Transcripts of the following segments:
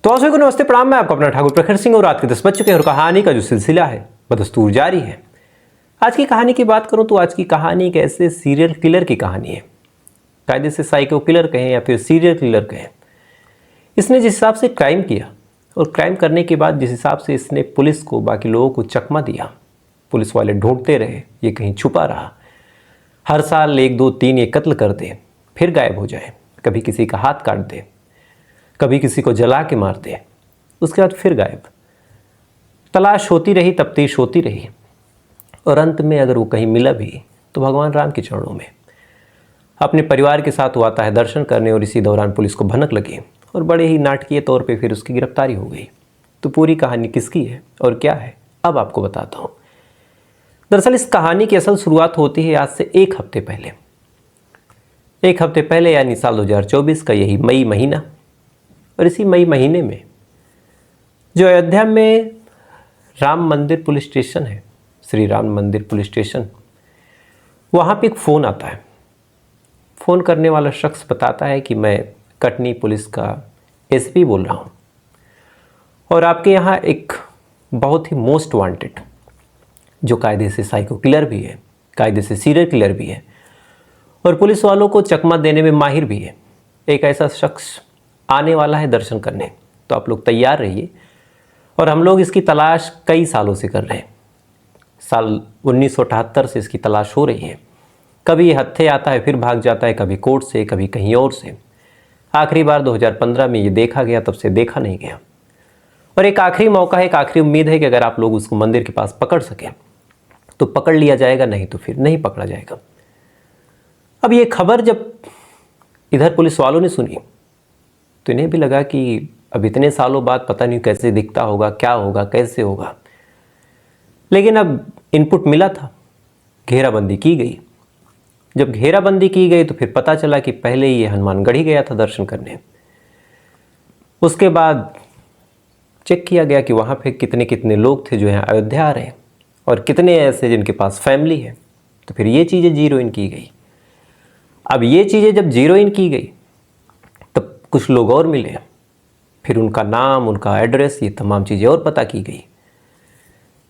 तो आप सभी को नमस्ते प्रणाम। मैं आपका अपना ठाकुर प्रखर सिंह और रात के 10 बज चुके हैं और कहानी का जो सिलसिला है वह दस्तूर जारी है। आज की कहानी की बात करूं तो आज की कहानी एक ऐसे सीरियल किलर की कहानी है, कायदे से साइको किलर कहें या फिर सीरियल किलर कहें। इसने जिस हिसाब से क्राइम किया और क्राइम करने के बाद जिस हिसाब से इसने पुलिस को, बाकी लोगों को चकमा दिया, पुलिस वाले ढूंढते रहे, ये कहीं छुपा रहा, हर साल 1 2 3 ये कत्ल कर दे, फिर गायब हो जाए, कभी किसी का हाथ काट दे, कभी किसी को जला के मार दे, उसके बाद फिर गायब। तलाश होती रही, तफ्तीश होती रही और अंत में अगर वो कहीं मिला भी तो भगवान राम के चरणों में अपने परिवार के साथ वो आता है दर्शन करने और इसी दौरान पुलिस को भनक लगी और बड़े ही नाटकीय तौर पे फिर उसकी गिरफ्तारी हो गई। तो पूरी कहानी किसकी है और क्या है अब आपको बताता हूँ। दरअसल इस कहानी की असल शुरुआत होती है आज से 1 हफ्ते पहले। 1 हफ्ते पहले यानी साल 2024 का यही मई महीना। और इसी मई महीने में जो अयोध्या में राम मंदिर पुलिस स्टेशन है, श्री राम मंदिर पुलिस स्टेशन, वहाँ पे एक फ़ोन आता है। फ़ोन करने वाला शख्स बताता है कि मैं कटनी पुलिस का एसपी बोल रहा हूँ और आपके यहाँ एक बहुत ही मोस्ट वांटेड, जो कायदे से साइको किलर भी है, कायदे से सीरियल किलर भी है और पुलिस वालों को चकमा देने में माहिर भी है, एक ऐसा शख्स आने वाला है दर्शन करने। तो आप लोग तैयार रहिए और हम लोग इसकी तलाश कई सालों से कर रहे हैं। साल 1978 से इसकी तलाश हो रही है। कभी ये हत्थे आता है फिर भाग जाता है, कभी कोर्ट से, कभी कहीं और से। आखिरी बार 2015 में ये देखा गया, तब से देखा नहीं गया। और एक आखिरी मौका है, एक आखिरी उम्मीद है कि अगर आप लोग उसको मंदिर के पास पकड़ सकें तो पकड़ लिया जाएगा, नहीं तो फिर नहीं पकड़ा जाएगा। अब ये खबर जब इधर पुलिस वालों ने सुनी तो इन्हें भी लगा कि अब इतने सालों बाद पता नहीं कैसे दिखता होगा, क्या होगा, कैसे होगा। लेकिन अब इनपुट मिला था, घेराबंदी की गई। जब घेराबंदी की गई तो फिर पता चला कि पहले ही ये हनुमानगढ़ ही गया था दर्शन करने। उसके बाद चेक किया गया कि वहाँ पे कितने कितने लोग थे जो यहाँ अयोध्या आ रहे हैं और कितने ऐसे जिनके पास फैमिली है। तो फिर ये चीज़ें जीरो इन की गई। अब ये चीज़ें जब जीरो इन की गई तब कुछ लोग और मिले, फिर उनका नाम, उनका एड्रेस, ये तमाम चीज़ें और पता की गई,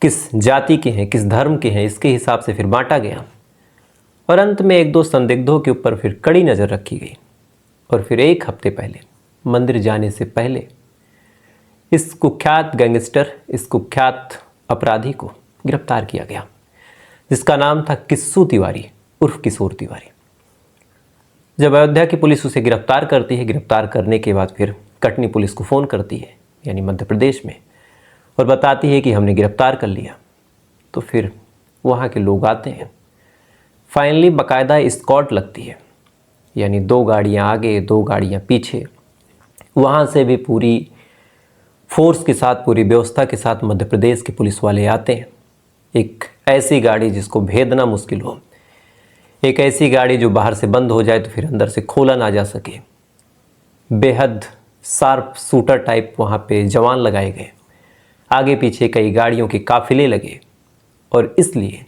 किस जाति के हैं, किस धर्म के हैं, इसके हिसाब से फिर बांटा गया और अंत में 1 2 संदिग्धों के ऊपर फिर कड़ी नज़र रखी गई। और फिर 1 हफ्ते पहले, मंदिर जाने से पहले, इस कुख्यात गैंगस्टर, इस कुख्यात अपराधी को गिरफ्तार किया गया, जिसका नाम था किस्सू तिवारी उर्फ किशोर तिवारी। जब अयोध्या की पुलिस उसे गिरफ्तार करती है, गिरफ्तार करने के बाद फिर कटनी पुलिस को फ़ोन करती है, यानी मध्य प्रदेश में, और बताती है कि हमने गिरफ्तार कर लिया। तो फिर वहाँ के लोग आते हैं। फाइनली बाकायदा एस्कॉर्ट लगती है, यानी 2 गाड़ियाँ आगे, 2 गाड़ियाँ पीछे। वहाँ से भी पूरी फोर्स के साथ, पूरी व्यवस्था के साथ मध्य प्रदेश के पुलिस वाले आते हैं। एक ऐसी गाड़ी जिसको भेदना मुश्किल हो, एक ऐसी गाड़ी जो बाहर से बंद हो जाए तो फिर अंदर से खोला ना जा सके। बेहद शार्प शूटर टाइप वहाँ पे जवान लगाए गए, आगे पीछे कई गाड़ियों के काफिले लगे और इसलिए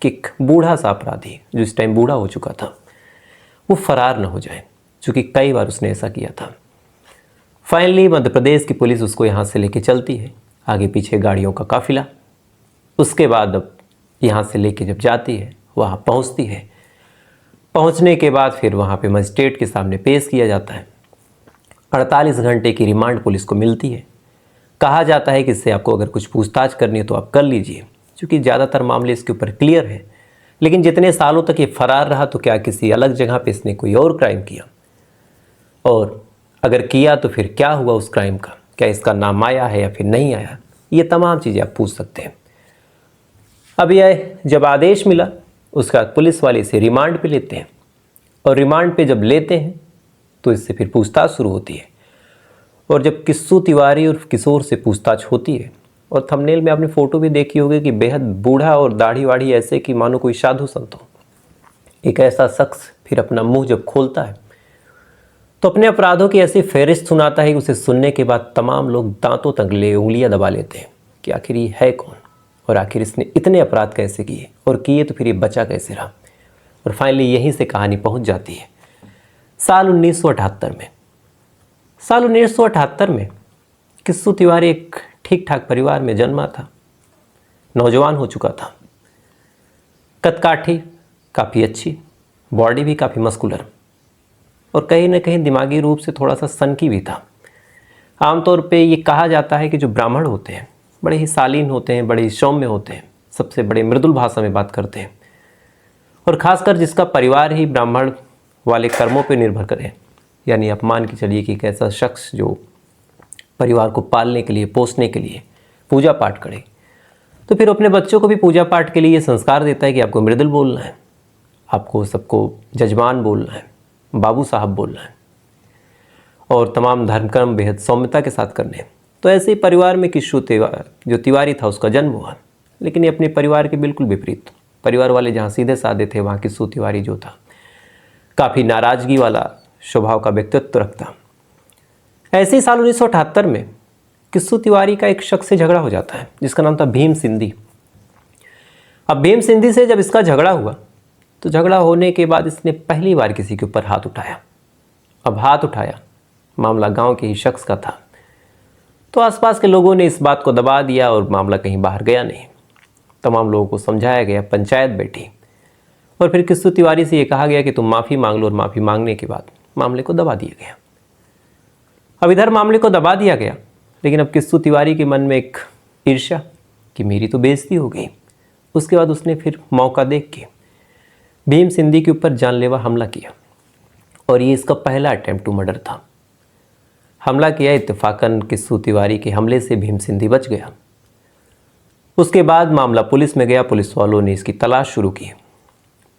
कि एक बूढ़ा सा अपराधी, जो इस टाइम बूढ़ा हो चुका था, वो फरार न हो जाए, चूँकि कई बार उसने ऐसा किया था। फाइनली मध्य प्रदेश की पुलिस उसको यहाँ से लेके चलती है, आगे पीछे गाड़ियों का काफिला। उसके बाद अब यहाँ से लेके जब जाती है, वहाँ पहुँचती है। पहुँचने के बाद फिर वहाँ पे मजिस्ट्रेट के सामने पेश किया जाता है। 48 घंटे की रिमांड पुलिस को मिलती है। कहा जाता है कि इससे आपको अगर कुछ पूछताछ करनी है तो आप कर लीजिए, क्योंकि ज़्यादातर मामले इसके ऊपर क्लियर है। लेकिन जितने सालों तक ये फरार रहा तो क्या किसी अलग जगह पे इसने कोई और क्राइम किया, और अगर किया तो फिर क्या हुआ उस क्राइम का, क्या इसका नाम आया है या फिर नहीं आया, ये तमाम चीज़ें आप पूछ सकते हैं। अब यह जब आदेश मिला उसका पुलिस वाले इसे रिमांड पे लेते हैं और रिमांड पे जब लेते हैं तो इससे फिर पूछताछ शुरू होती है। और जब किस्सू तिवारी और किशोर से पूछताछ होती है, और थंबनेल में आपने फ़ोटो भी देखी होगी कि बेहद बूढ़ा और दाढ़ी वाढ़ी ऐसे कि मानो कोई साधु संत हो, एक ऐसा शख्स फिर अपना मुंह जब खोलता है तो अपने अपराधों की ऐसी फहरिस्त सुनाता है कि उसे सुनने के बाद तमाम लोग दांतों तंगले, उंगलियां दबा लेते हैं कि आखिर ये है कौन और आखिर इसने इतने अपराध कैसे किए, और किए तो फिर ये बचा कैसे रहा। और फाइनली यहीं से कहानी पहुंच जाती है साल 1978 में। साल 1978 में किस्सू तिवारी एक ठीक ठाक परिवार में जन्मा था। नौजवान हो चुका था, कदकाठी काफ़ी अच्छी, बॉडी भी काफ़ी मस्कुलर और कहीं ना कहीं दिमागी रूप से थोड़ा सा सनकी भी था। आमतौर पे ये कहा जाता है कि जो ब्राह्मण होते हैं बड़े ही शालीन होते हैं, बड़े ही सौम्य होते हैं, सबसे बड़े मृदुल भाषा में बात करते हैं और ख़ासकर जिसका परिवार ही ब्राह्मण वाले कर्मों पर निर्भर करे, यानी आप मान के चलिए कि एक ऐसा शख्स जो परिवार को पालने के लिए, पोसने के लिए पूजा पाठ करे, तो फिर अपने बच्चों को भी पूजा पाठ के लिए ये संस्कार देता है कि आपको मृदुल बोलना है, आपको सबको जजमान बोलना है, बाबू साहब बोलना है और तमाम धर्म कर्म बेहद सौम्यता के साथ करने हैं। तो ऐसे ही परिवार में किस्सू जो तिवारी था उसका जन्म हुआ, लेकिन ये अपने परिवार के बिल्कुल विपरीत। परिवार वाले जहाँ सीधे साधे थे, वहाँ किस्सू तिवारी जो था काफ़ी नाराज़गी वाला स्वभाव का व्यक्तित्व रखता। ऐसे ही साल 1978 में किस्सू तिवारी का एक शख्स से झगड़ा हो जाता है जिसका नाम था भीम सिंधी। अब भीम सिंधी से जब इसका झगड़ा हुआ तो झगड़ा होने के बाद इसने पहली बार किसी के ऊपर हाथ उठाया। अब हाथ उठाया, मामला गांव के ही शख्स का था, तो आसपास के लोगों ने इस बात को दबा दिया और मामला कहीं बाहर गया नहीं। तमाम लोगों को समझाया गया, पंचायत बैठी और फिर किस्सू तिवारी से ये कहा गया कि तुम माफ़ी मांग लो और माफ़ी मांगने के बाद मामले को दबा दिया गया। अब इधर मामले को दबा दिया गया, लेकिन अब किस्सू तिवारी के मन में एक ईर्ष्या कि मेरी तो बेइज्जती हो गई। उसके बाद उसने फिर मौका देख के भीम सिंधी के ऊपर जानलेवा हमला किया और ये इसका पहला अटेम्प्ट टू मर्डर था। हमला किया, इत्तेफाकन किस्सू तिवारी के हमले से भीम सिंधी बच गया। उसके बाद मामला पुलिस में गया, पुलिस वालों ने इसकी तलाश शुरू की।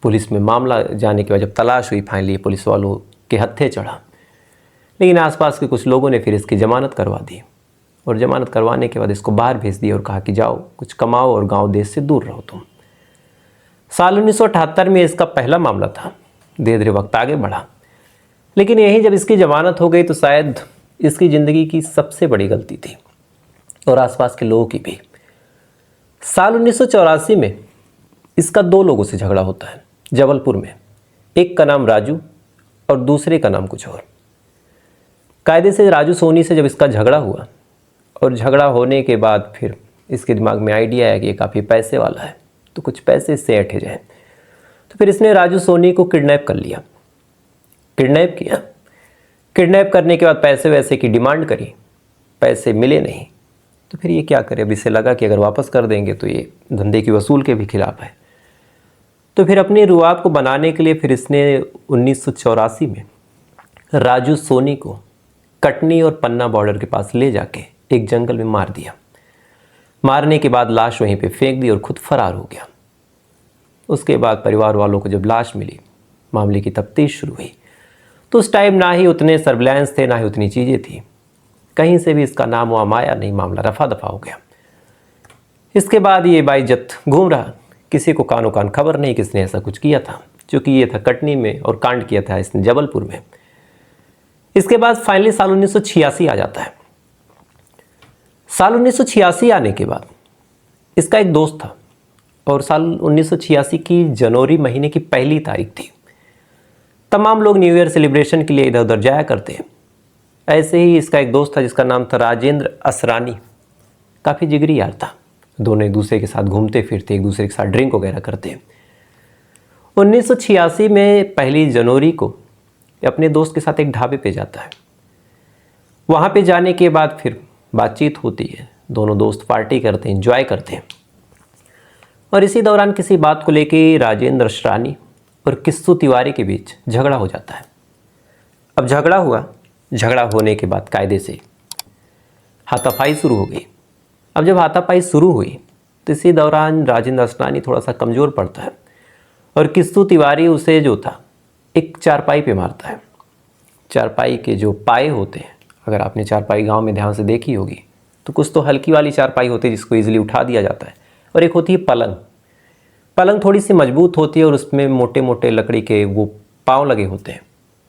पुलिस में मामला जाने के बाद जब तलाश हुई, फाइनली पुलिस वालों के हत्थे चढ़ा, लेकिन आसपास के कुछ लोगों ने फिर इसकी ज़मानत करवा दी और ज़मानत करवाने के बाद इसको बाहर भेज दिया और कहा कि जाओ कुछ कमाओ और गांव देश से दूर रहो तुम। साल 1978 में इसका पहला मामला था। धीरे धीरे वक्त आगे बढ़ा, लेकिन यही जब इसकी ज़मानत हो गई तो शायद इसकी ज़िंदगी की सबसे बड़ी गलती थी और आसपास के लोगों की भी। साल 1984 में इसका दो लोगों से झगड़ा होता है जबलपुर में। एक का नाम राजू और दूसरे का नाम कुछ और। कायदे से राजू सोनी से जब इसका झगड़ा हुआ और झगड़ा होने के बाद फिर इसके दिमाग में आइडिया आया कि ये काफ़ी पैसे वाला है, तो कुछ पैसे इससे ऐंठे जाएँ। तो फिर इसने राजू सोनी को किडनैप कर लिया, किडनैप किया। किडनैप करने के बाद पैसे वैसे की डिमांड करी, पैसे मिले नहीं। तो फिर ये क्या करे, अब इसे लगा कि अगर वापस कर देंगे तो ये धंधे की वसूल के भी खिलाफ है। तो फिर अपने रुआब को बनाने के लिए फिर इसने 1984 में राजू सोनी को कटनी और पन्ना बॉर्डर के पास ले जाके एक जंगल में मार दिया। मारने के बाद लाश वहीं पे फेंक दी और खुद फरार हो गया। उसके बाद परिवार वालों को जब लाश मिली, मामले की तफ्तीश शुरू हुई, तो उस टाइम ना ही उतने सर्विलांस थे, ना ही उतनी चीज़ें थी, कहीं से भी इसका नाम वाम आया नहीं। मामला रफा दफा हो गया। इसके बाद ये बाइज्जत घूम रहा, किसी को कानो कान खबर नहीं किसने ऐसा कुछ किया था, क्योंकि ये था कटनी में और कांड किया था इसने जबलपुर में। इसके बाद फाइनली साल 1986 आ जाता है। साल 1986 आने के बाद इसका एक दोस्त था और साल 1986 की जनवरी महीने की पहली तारीख थी। तमाम लोग न्यू ईयर सेलिब्रेशन के लिए इधर उधर जाया करते हैं। ऐसे ही इसका एक दोस्त था जिसका नाम था राजेंद्र असरानी। काफ़ी जिगरी यार था, दोनों एक दूसरे के साथ घूमते फिरते, एक दूसरे के साथ ड्रिंक वगैरह करते। 1986 में पहली जनवरी को अपने दोस्त के साथ एक ढाबे पे जाता है। वहाँ पे जाने के बाद फिर बातचीत होती है, दोनों दोस्त पार्टी करते हैं, एंजॉय करते हैं और इसी दौरान किसी बात को लेके राजेंद्र असरानी और किस्सू तिवारी के बीच झगड़ा हो जाता है। अब झगड़ा हुआ, झगड़ा होने के बाद कायदे से हाथापाई शुरू हो गई। अब जब हाथापाई शुरू हुई तो इसी दौरान राजेंद्र असरानी थोड़ा सा कमज़ोर पड़ता है और किस्सू तिवारी उसे जो था एक चारपाई पे मारता है। चारपाई के जो पाए होते हैं, अगर आपने चारपाई गांव में ध्यान से देखी होगी तो कुछ तो हल्की वाली चारपाई होती है जिसको इजीली उठा दिया जाता है, और एक होती है पलंग। पलंग थोड़ी सी मजबूत होती है और उसमें मोटे मोटे लकड़ी के वो पाँव लगे होते हैं,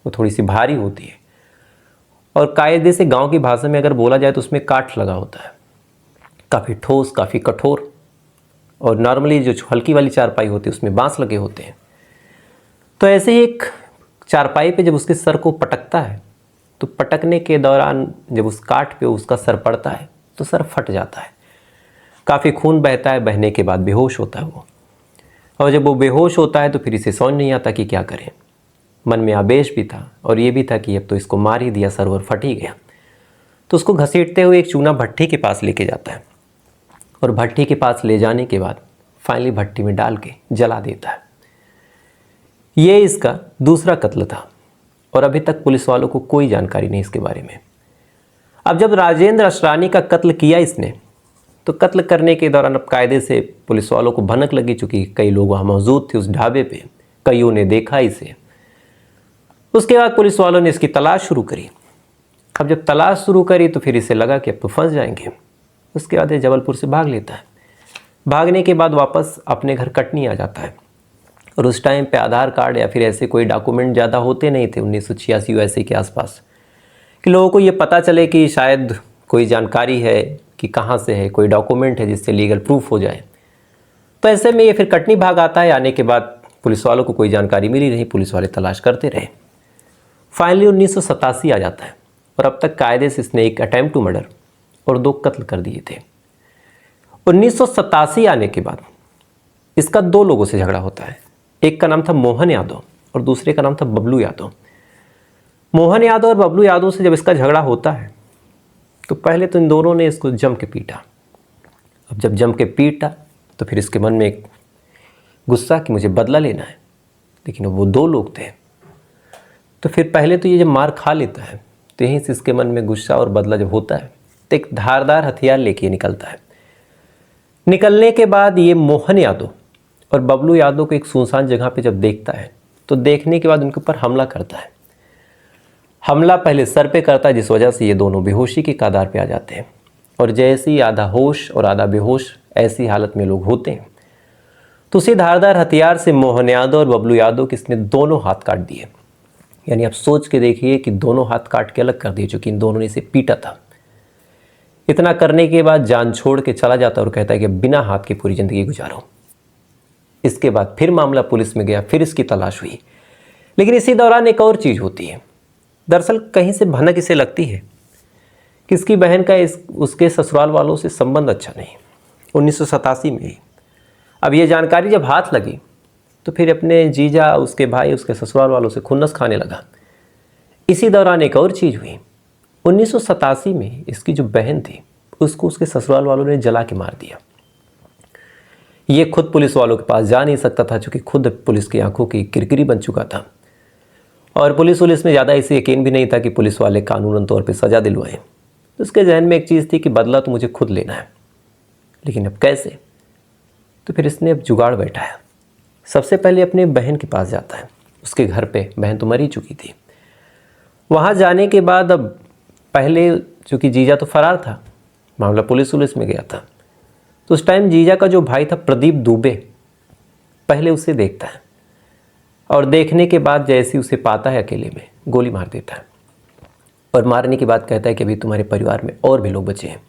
वो थोड़ी सी भारी होती है और कायदे से गांव की भाषा में अगर बोला जाए तो उसमें काठ लगा होता है, काफ़ी ठोस, काफ़ी कठोर। और नॉर्मली जो हल्की वाली चारपाई होती है उसमें बांस लगे होते हैं। तो ऐसे ही एक चारपाई पे जब उसके सर को पटकता है तो पटकने के दौरान जब उस काठ पे उसका सर पड़ता है तो सर फट जाता है, काफ़ी खून बहता है, बहने के बाद बेहोश होता है वो। और जब वो बेहोश होता है तो फिर इसे समझ नहीं आता कि क्या करें। मन में आवेश भी था और ये भी था कि अब तो इसको मार ही दिया, सरवर फट ही गया। तो उसको घसीटते हुए एक चूना भट्टी के पास लेके जाता है और भट्टी के पास ले जाने के बाद फाइनली भट्टी में डाल के जला देता है। ये इसका दूसरा कत्ल था और अभी तक पुलिस वालों को कोई जानकारी नहीं इसके बारे में। अब जब राजेंद्र असरानी का कत्ल किया इसने, तो कत्ल करने के दौरान अब कायदे से पुलिस वालों को भनक लगी, चूँकि कई लोग वहाँ मौजूद थे उस ढाबे पे, कईयों ने देखा इसे। उसके बाद पुलिस वालों ने इसकी तलाश शुरू करी। अब जब तलाश शुरू करी तो फिर इसे लगा कि अब तो फंस जाएंगे। उसके बाद ये जबलपुर से भाग लेता है। भागने के बाद वापस अपने घर कटनी आ जाता है। और उस टाइम पे आधार कार्ड या फिर ऐसे कोई डॉक्यूमेंट ज़्यादा होते नहीं थे 1986 वैसे के आसपास, कि लोगों को ये पता चले कि शायद कोई जानकारी है कि कहाँ से है, कोई डॉक्यूमेंट है जिससे लीगल प्रूफ हो जाए। तो ऐसे में ये फिर कटनी भाग आता है। आने के बाद पुलिस वालों को कोई जानकारी मिली नहीं, पुलिस वाले तलाश करते रहे। फाइनली 1987 आ जाता है और अब तक कायदे से इसने एक अटैम्प्ट टू मर्डर और 2 कत्ल कर दिए थे। 1987 आने के बाद इसका 2 लोगों से झगड़ा होता है। एक का नाम था मोहन यादव और दूसरे का नाम था बबलू यादव। मोहन यादव और बबलू यादव से जब इसका झगड़ा होता है तो पहले तो इन दोनों ने इसको जम के पीटा। अब जब जम के पीटा तो फिर इसके मन में एक गुस्सा कि मुझे बदला लेना है, लेकिन वो 2 लोग थे। तो फिर पहले तो ये जब मार खा लेता है तो यहीं से इसके मन में गुस्सा और बदला जब होता है तो एक धारदार हथियार लेके निकलता है। निकलने के बाद ये मोहन यादव और बबलू यादव को एक सुनसान जगह पे जब देखता है तो देखने के बाद उनके ऊपर हमला करता है। हमला पहले सर पे करता है, जिस वजह से ये दोनों बेहोशी के कगार पे आ जाते हैं। और जैसे ही आधा होश और आधा बेहोश ऐसी हालत में लोग होते हैं तो उसी धारदार हथियार से मोहन यादव और बबलू यादव के इसने दोनों हाथ काट दिए। यानी आप सोच के देखिए कि दोनों हाथ काट के अलग कर दिए, चूँकि इन दोनों ने इसे पीटा था। इतना करने के बाद जान छोड़ के चला जाता और कहता है कि बिना हाथ की पूरी ज़िंदगी गुजारो। इसके बाद फिर मामला पुलिस में गया, फिर इसकी तलाश हुई। लेकिन इसी दौरान एक और चीज़ होती है। दरअसल कहीं से भनक इसे लगती है कि इसकी बहन का उसके ससुराल वालों से संबंध अच्छा नहीं, 1987 में ही। अब ये जानकारी जब हाथ लगी तो फिर अपने जीजा, उसके भाई, उसके ससुराल वालों से खुन्नस खाने लगा। इसी दौरान एक और चीज़ हुई। 1987 में इसकी जो बहन थी उसको उसके ससुराल वालों ने जला के मार दिया। ये खुद पुलिस वालों के पास जा नहीं सकता था, चूँकि खुद पुलिस की आंखों की किरकिरी बन चुका था। और पुलिस में ज़्यादा इसे यकीन भी नहीं था कि पुलिस वाले कानूनन तौर पे सज़ा दिलवाएं। तो उसके जहन में एक चीज़ थी कि बदला तो मुझे खुद लेना है, लेकिन अब कैसे? तो फिर इसने अब जुगाड़ बैठाया। सबसे पहले अपने बहन के पास जाता है, उसके घर पे। बहन तो मर ही चुकी थी। वहाँ जाने के बाद अब पहले चूँकि जीजा तो फरार था, मामला पुलिस में गया था, तो उस टाइम जीजा का जो भाई था प्रदीप दुबे, पहले उसे देखता है और देखने के बाद जैसे उसे पाता है अकेले में, गोली मार देता है। और मारने के बाद कहता है कि अभी तुम्हारे परिवार में और भी लोग बचे हैं।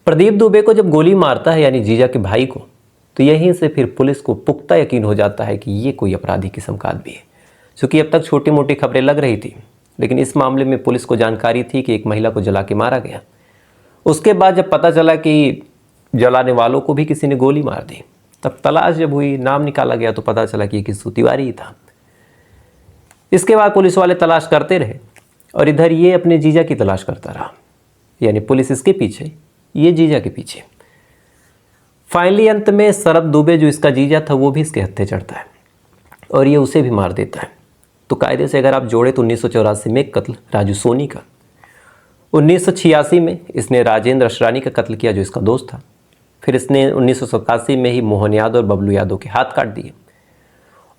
प्रदीप दुबे को जब गोली मारता है, यानी जीजा के भाई को, तो यहीं से फिर पुलिस को पुख्ता यकीन हो जाता है कि ये कोई अपराधी किस्म का आदमी है। चूँकि अब तक छोटी मोटी खबरें लग रही थी, लेकिन इस मामले में पुलिस को जानकारी थी कि एक महिला को जला के मारा गया। उसके बाद जब पता चला कि जलाने वालों को भी किसी ने गोली मार दी, तब तलाश जब हुई, नाम निकाला गया, तो पता चला कि ये किस्सू तिवारी ही था। इसके बाद पुलिस वाले तलाश करते रहे और इधर ये अपने जीजा की तलाश करता रहा। यानी पुलिस इसके पीछे, ये जीजा के पीछे। फाइनली अंत में शरद दुबे जो इसका जीजा था वो भी इसके हत्थे चढ़ता है और ये उसे भी मार देता है। तो कायदे से अगर आप जोड़े तो 1984 में एक कत्ल राजू सोनी का, 1986 में इसने राजेंद्र असरानी का कत्ल किया जो इसका दोस्त था। फिर इसने 1987 में ही मोहन यादव और बबलू यादव के हाथ काट दिए।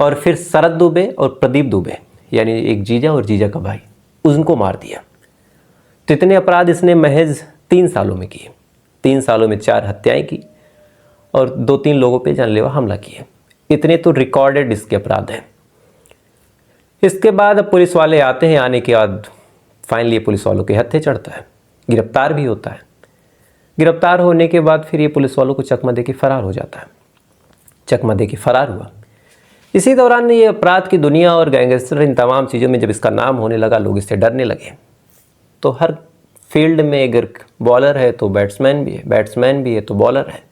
और फिर शरद दुबे और प्रदीप दुबे, यानी एक जीजा और जीजा का भाई, उनको मार दिया। तो इतने अपराध इसने महज 3 सालों में किए। 3 सालों में 4 हत्याएं की और 2-3 लोगों पे जानलेवा हमला किए। इतने तो रिकॉर्डेड इसके अपराध हैं। इसके बाद अब पुलिस वाले आते हैं। आने के बाद फाइनली पुलिस वालों के हत्थे चढ़ता है, गिरफ्तार भी होता है। गिरफ्तार होने के बाद फिर ये पुलिस वालों को चकमा दे के फरार हो जाता है। चकमा दे के फरार हुआ। इसी दौरान ये अपराध की दुनिया और गैंगस्टर इन तमाम चीज़ों में जब इसका नाम होने लगा, लोग इससे डरने लगे। तो हर फील्ड में अगर बॉलर है तो बैट्समैन भी है, बैट्समैन भी है तो बॉलर है।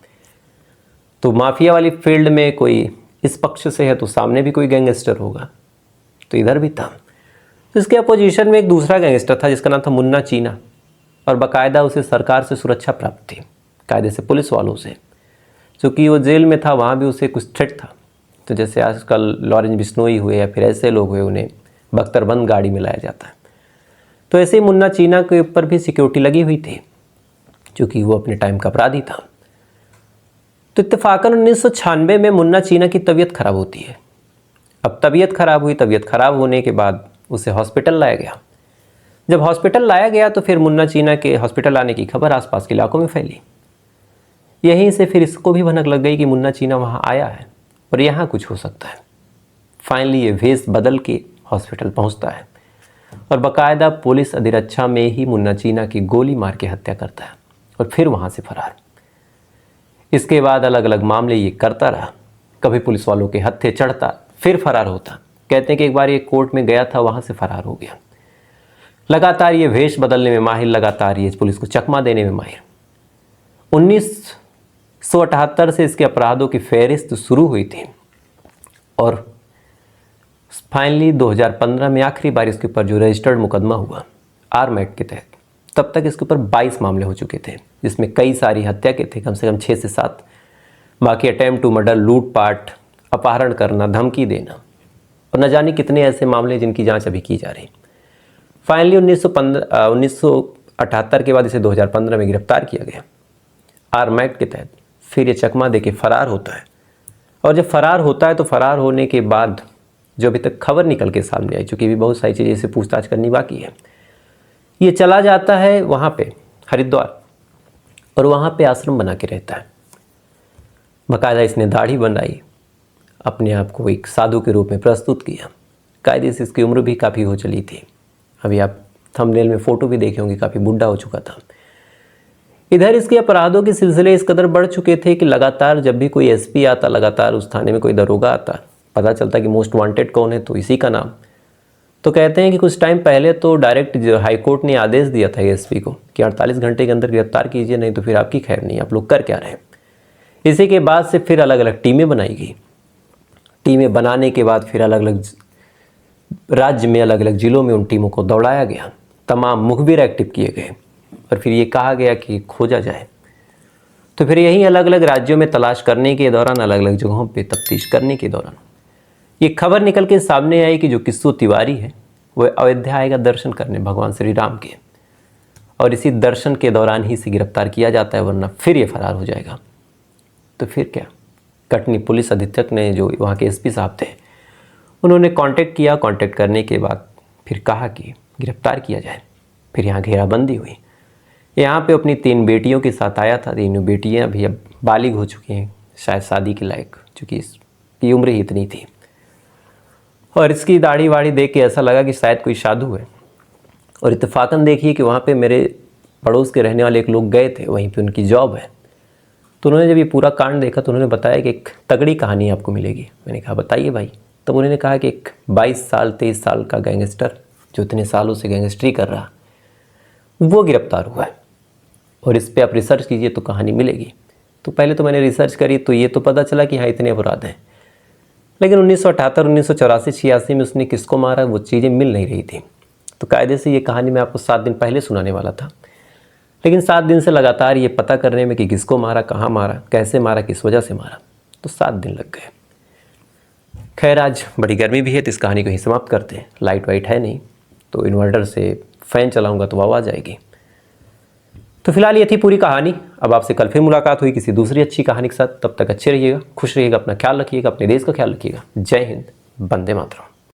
तो माफिया वाली फील्ड में कोई इस पक्ष से है तो सामने भी कोई गैंगस्टर होगा, तो इधर भी था। तो इसके अपोजिशन में एक दूसरा गैंगस्टर था जिसका नाम था मुन्ना चीना, और बाकायदा उसे सरकार से सुरक्षा प्राप्त थी, कायदे से पुलिस वालों से। चूँकि वो जेल में था, वहाँ भी उसे कुछ थ्रेट था। तो जैसे आजकल लॉरेंस बिश्नोई हुए या फिर ऐसे लोग हुए, उन्हें बख्तरबंद गाड़ी में लाया जाता है। तो ऐसे ही मुन्ना चीना के ऊपर भी सिक्योरिटी लगी हुई थी, क्योंकि वो अपने टाइम का अपराधी था। तो इत्तेफाकन 1996 में मुन्ना चीना की तबीयत खराब होती है। अब तबीयत खराब हुई, तबीयत खराब होने के बाद उसे हॉस्पिटल लाया गया। जब हॉस्पिटल लाया गया तो फिर मुन्ना चीना के हॉस्पिटल आने की खबर आसपास के इलाकों में फैली। यहीं से फिर इसको भी भनक लग गई कि मुन्ना चीना वहाँ आया है और यहाँ कुछ हो सकता है। फाइनली ये भेष बदल के हॉस्पिटल पहुँचता है और बाकायदा पुलिस अधिरक्षा में ही मुन्ना चीना की गोली मार के हत्या करता है और फिर वहाँ से फरार। इसके बाद अलग अलग मामले ये करता रहा, कभी पुलिस वालों के हत्थे चढ़ता फिर फरार होता। कहते हैं कि एक बार ये कोर्ट में गया था, वहाँ से फरार हो गया। लगातार ये भेष बदलने में माहिर, लगातार ये पुलिस को चकमा देने में माहिर। 1978 से इसके अपराधों की फहरिस्त शुरू हुई थी और फाइनली 2015 में आखिरी बार इसके ऊपर जो रजिस्टर्ड मुकदमा हुआ आर्म एक्ट के तहत, तब तक इसके ऊपर 22 मामले हो चुके थे, जिसमें कई सारी हत्या के थे, कम से कम 6 से 7। बाकी अटेम्प्ट टू मर्डर, लूटपाट, अपहरण करना, धमकी देना और न जाने कितने ऐसे मामले जिनकी जांच अभी की जा रही। फाइनली 1978 के बाद इसे 2015 में गिरफ्तार किया गया आर्म एक्ट के तहत। फिर ये चकमा दे के फरार होता है और जब फरार होता है तो फरार होने के बाद जो अभी तक खबर निकल के सामने आई, चूँकि भी बहुत सारी चीज़ें इसे पूछताछ करनी बाकी है, ये चला जाता है वहाँ पे हरिद्वार और वहाँ पे आश्रम बना के रहता है। बाकायदा इसने दाढ़ी बनाई, अपने आप को एक साधु के रूप में प्रस्तुत किया। कायदे से इसकी उम्र भी काफ़ी हो चली थी, अभी आप थंबनेल में फ़ोटो भी देखे होंगे, काफ़ी बुढ़ा हो चुका था। इधर इसके अपराधों के सिलसिले इस कदर बढ़ चुके थे कि लगातार जब भी कोई एसपी आता, लगातार उस थाने में कोई दरोगा आता, पता चलता कि मोस्ट वांटेड कौन है तो इसी का नाम। तो कहते हैं कि कुछ टाइम पहले तो डायरेक्ट जो हाई कोर्ट ने आदेश दिया था एसपी को कि 48 घंटे के अंदर गिरफ्तार कीजिए, नहीं तो फिर आपकी खैर नहीं, आप लोग कर क्या रहे हैं। इसी के बाद से फिर अलग अलग टीमें बनाई गई। टीमें बनाने के बाद फिर अलग अलग राज्य में, अलग अलग ज़िलों में उन टीमों को दौड़ाया गया, तमाम मुखबिर एक्टिव किए गए और फिर ये कहा गया कि खोजा जाए। तो फिर यही अलग अलग राज्यों में तलाश करने के दौरान, अलग अलग जगहों पे तफ्तीश करने के दौरान ये खबर निकल के सामने आई कि जो किस्सू तिवारी है वो अयोध्या आएगा दर्शन करने भगवान श्री राम के, और इसी दर्शन के दौरान ही इसे गिरफ्तार किया जाता है, वरना फिर ये फरार हो जाएगा। तो फिर क्या, कटनी पुलिस अधीक्षक ने, जो वहाँ के एसपी साहब थे, उन्होंने कांटेक्ट किया। कांटेक्ट करने के बाद फिर कहा कि गिरफ्तार किया जाए। फिर यहाँ घेराबंदी हुई। यहाँ पे अपनी 3 बेटियों के साथ आया था। 3 बेटियाँ भी अब बालिग हो चुकी हैं, शायद शादी के लायक, चूँकि इसकी उम्र ही इतनी थी। और इसकी दाढ़ी वाड़ी देख के ऐसा लगा कि शायद कोई साधु है। और इत्तेफाकन देखिए कि वहाँ पे मेरे पड़ोस के रहने वाले एक लोग गए थे, वहीं पे उनकी जॉब है। तो उन्होंने जब ये पूरा कांड देखा तो उन्होंने बताया कि एक तगड़ी कहानी आपको मिलेगी। मैंने कहा बताइए भाई। तब उन्होंने कहा कि एक 22 साल 23 साल का गैंगस्टर, जो इतने सालों से गैंगस्टरी कर रहा, वो गिरफ्तार हुआ है और इस पर आप रिसर्च कीजिए तो कहानी मिलेगी। तो पहले तो मैंने रिसर्च करी तो ये तो पता चला कि हाँ इतने अपराध हैं, लेकिन 1978, 1984, 86 में उसने किसको मारा वो चीज़ें मिल नहीं रही थी। तो कायदे से ये कहानी मैं आपको 7 दिन पहले सुनाने वाला था, लेकिन 7 दिन से लगातार ये पता करने में कि किसको मारा, कहाँ मारा, कैसे मारा, किस वजह से मारा, तो 7 दिन लग गए। खैर आज बड़ी गर्मी भी है तो इस कहानी को ही समाप्त करते हैं। लाइट वाइट है नहीं तो इन्वर्टर से फ़ैन चलाऊँगा तो आवाज़ आएगी। तो फिलहाल ये थी पूरी कहानी। अब आपसे कल फिर मुलाकात हुई किसी दूसरी अच्छी कहानी के साथ। तब तक अच्छे रहिएगा, खुश रहिएगा, अपना ख्याल रखिएगा, अपने देश का ख्याल रखिएगा। जय हिंद, वंदे मातरम।